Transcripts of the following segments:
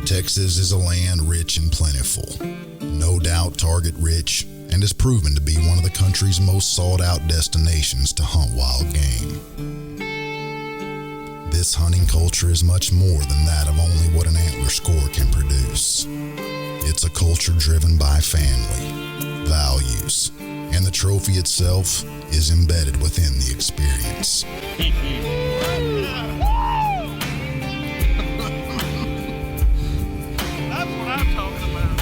Texas is a land rich and plentiful, no doubt target rich, and has proven to be one of the country's most sought out destinations to hunt wild game. This hunting culture is much more than that of only what an antler score can produce. It's a culture driven by family, values, and the trophy itself is embedded within the experience. That's what I'm talking about.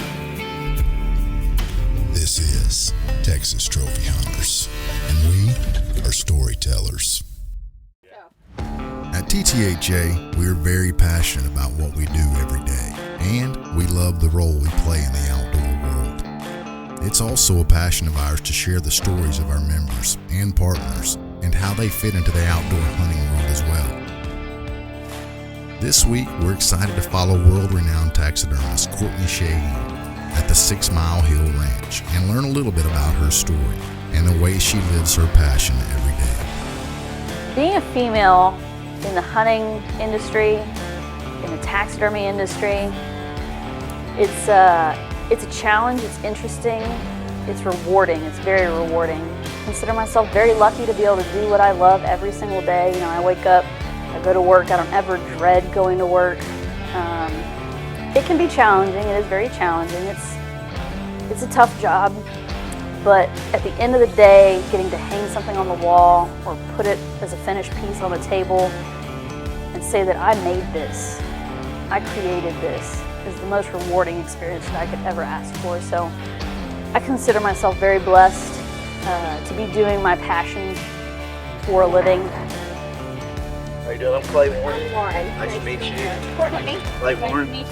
This is Texas Trophy Hunters, and we are Storytellers. At TTHA, we are very passionate about what we do every day, and we love the role we play in the outdoor world. It's also a passion of ours to share the stories of our members and partners and how they fit into the outdoor hunting world as well. This week, we're excited to follow world-renowned taxidermist Courtney Shaheen at the 6 Mile Hill Ranch and learn a little bit about her story and the way she lives her passion every day. Being a female in the hunting industry, in the taxidermy industry, it's a challenge, it's interesting, it's rewarding, it's very rewarding. I consider myself very lucky to be able to do what I love every single day. You know, I wake up, I go to work, I don't ever dread going to work. It can be challenging, it is very challenging, it's a tough job, but at the end of the day, getting to hang something on the wall or put it as a finished piece on the table and say that I made this, I created this, is the most rewarding experience that I could ever ask for. So I consider myself very blessed to be doing my passion for a living. How you doing? I'm Clay Warren. Nice to meet you. Courtney. Clay Warren.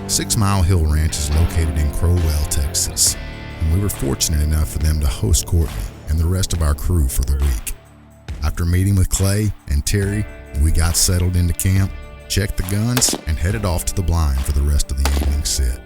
6 Mile Hill Ranch is located in Crowell, Texas, and we were fortunate enough for them to host Courtney and the rest of our crew for the week. After meeting with Clay and Terry, we got settled into camp, checked the guns, and headed off to the blind for the rest of the evening sit.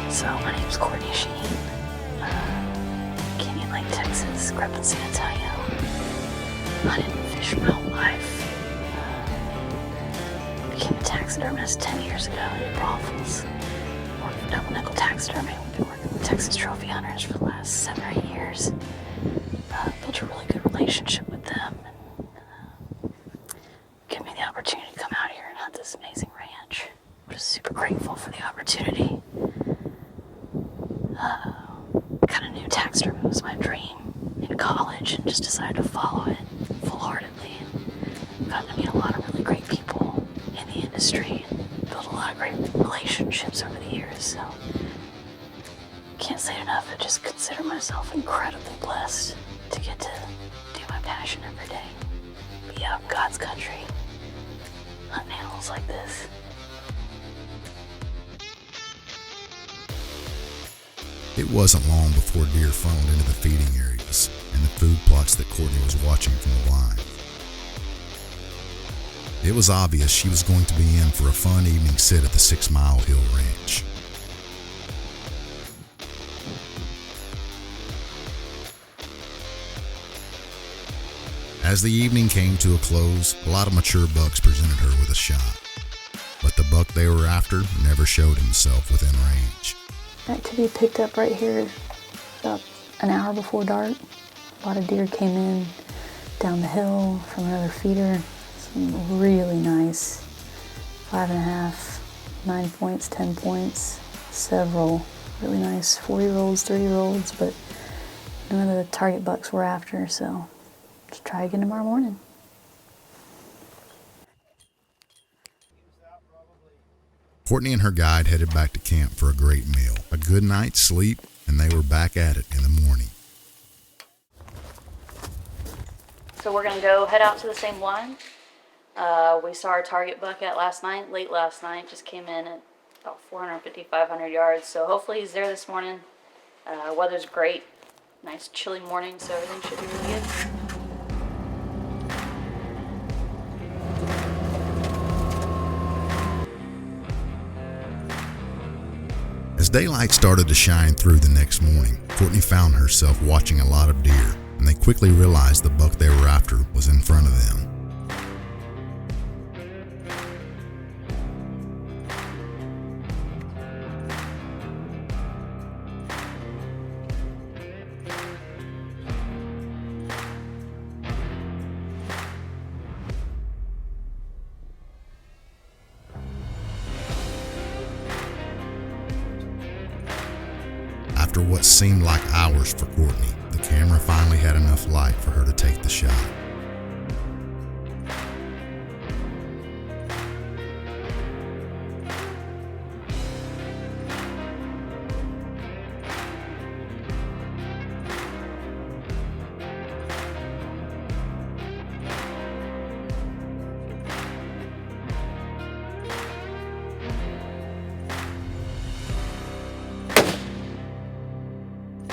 So my name's Courtney Shaheen, Canyon Lake, Texas, grew up in San Antonio. Hunted and fished my whole life. Became a taxidermist 10 years ago in Brothels. Worked for Double Nickel Taxidermy. We've been working with Texas Trophy Hunters for the last 7 or 8 years. Built a really good relationship with them and gave me the opportunity to come out here and hunt this amazing ranch. I was super grateful for the opportunity. Kind of knew taxidermy was my dream in college and just decided to follow it full-heartedly. And gotten to meet a lot of really great people in the industry and built a lot of great relationships over the years. So can't say it enough. I just consider myself incredibly blessed to get to do my passion every day. Be out in God's country, hunting animals like this. It wasn't long before deer funneled into the feeding areas and the food plots that Courtney was watching from the blind. It was obvious she was going to be in for a fun evening sit at the 6 Mile Hill Ranch. As the evening came to a close, a lot of mature bucks presented her with a shot. But the buck they were after never showed himself within range. Activity picked up right here about an hour before dark. A lot of deer came in down the hill from another feeder. Some really nice 5.5, 9 points, 10 points, several really nice 4-year-olds, 3-year-olds, but none of the target bucks we're after, so Let's try again tomorrow morning. Courtney and her guide headed back to camp for a great meal, a good night's sleep, and they were back at it in the morning. So we're going to go head out to the same line. We saw our target buck at late last night, just came in at about 450, 500 yards. So hopefully he's there this morning. Weather's great. Nice chilly morning, so everything should be really good. As daylight started to shine through the next morning, Courtney found herself watching a lot of deer, and they quickly realized the buck they were after was in front of them. After what seemed like hours for Courtney, the camera finally had enough light for her to take the shot.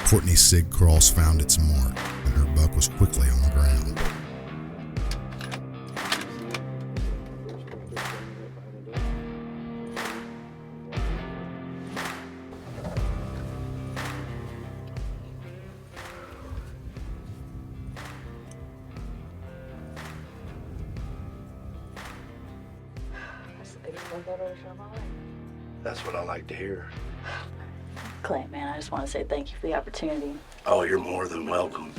Courtney's SIG cross found its mark, and her buck was quickly on the ground. That's the biggest buck I've ever shot in my life. That's what I like to hear. Clay, man, I just want to say thank you for the opportunity. Oh, you're more than welcome.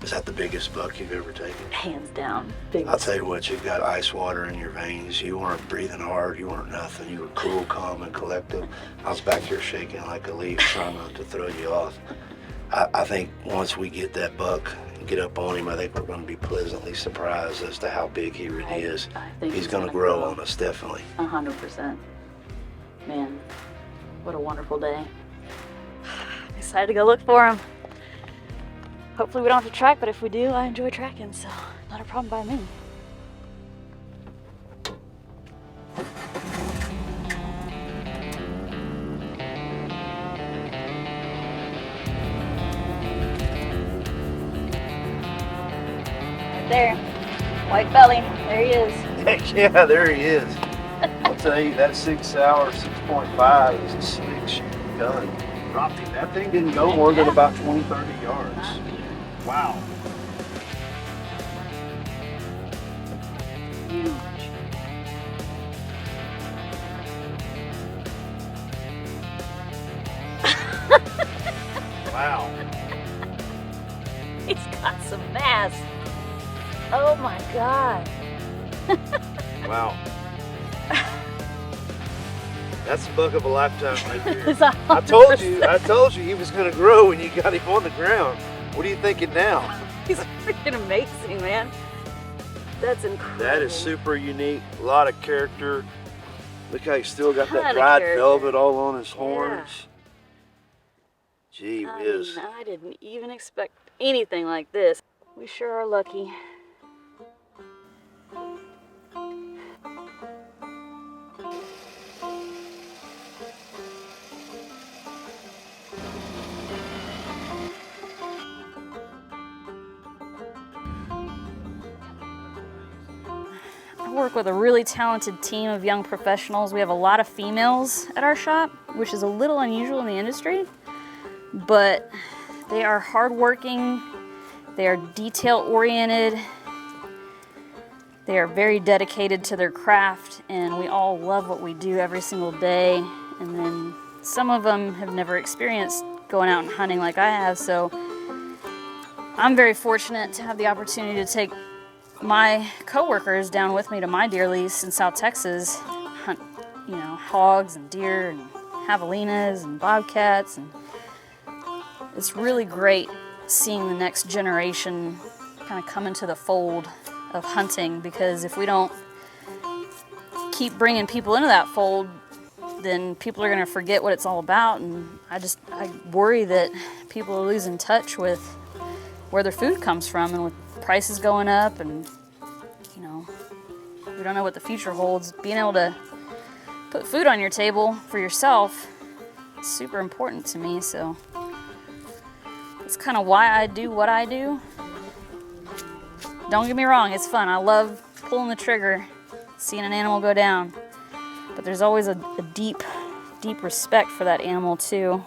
Is that the biggest buck you've ever taken? Hands down. Biggest. I'll tell you what, you've got ice water in your veins. You weren't breathing hard. You weren't nothing. You were cool, calm, and collective. I was back here shaking like a leaf, trying not to throw you off. I think once we get that buck and get up on him, I think we're going to be pleasantly surprised as to how big he really is. I think He's going to grow on us, definitely. 100%. Man, what a wonderful day. I'm excited to go look for him. Hopefully we don't have to track, but if we do, I enjoy tracking, so not a problem by me. Right there, white belly, there he is. Heck yeah, there he is. I'll tell you, that 6 hour, 6.5 is a slick shooting gun. Dropped him. That thing didn't go more than about 20, 30 yards. Wow. Huge. Wow. He's got some mass. Oh my God. Wow. That's the buck of a lifetime right there. It's I told you he was going to grow when you got him on the ground. What are you thinking now? He's freaking amazing, man. That's incredible. That is super unique. A lot of character. Look how he's still got that Ton of dried character. velvet all on his horns. Gee I whiz. mean, I didn't even expect anything like this. We sure are lucky. I work with a really talented team of young professionals. We have a lot of females at our shop, which is a little unusual in the industry, but they are hardworking, they are detail-oriented, they are very dedicated to their craft, and we all love what we do every single day. And then some of them have never experienced going out and hunting like I have, so I'm very fortunate to have the opportunity to take my co-workers down with me to my deer lease in South Texas, hunt, hogs and deer and javelinas and bobcats, and it's really great seeing the next generation kind kind of come into the fold of hunting, because if we don't keep bringing people into that fold, then people are going to forget what it's all about. And I worry that people are losing touch with where their food comes from, and with prices going up, and you know, we don't know what the future holds. Being able to put food on your table for yourself is super important to me. So that's kind of why I do what I do. Don't get me wrong, it's fun. I love pulling the trigger, seeing an animal go down. But there's always a deep respect for that animal too.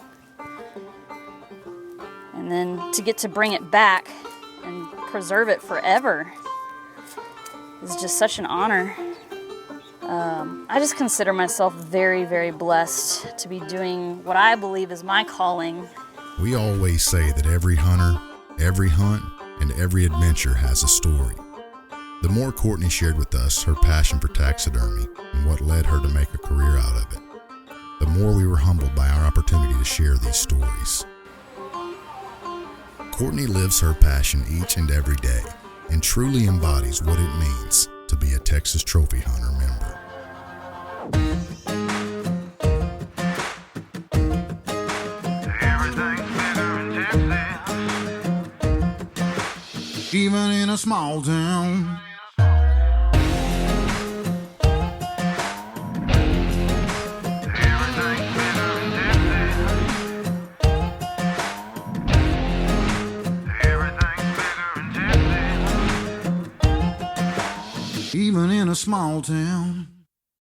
And then to get to bring it back and preserve it forever is just such an honor. I just consider myself very, very blessed to be doing what I believe is my calling. We always say that every hunter, every hunt, and every adventure has a story. The more Courtney shared with us her passion for taxidermy and what led her to make a career out of it, the more we were humbled by our opportunity to share these stories. Courtney lives her passion each and every day and truly embodies what it means to be a Texas Trophy Hunter member. Even in a small town, even in a small town.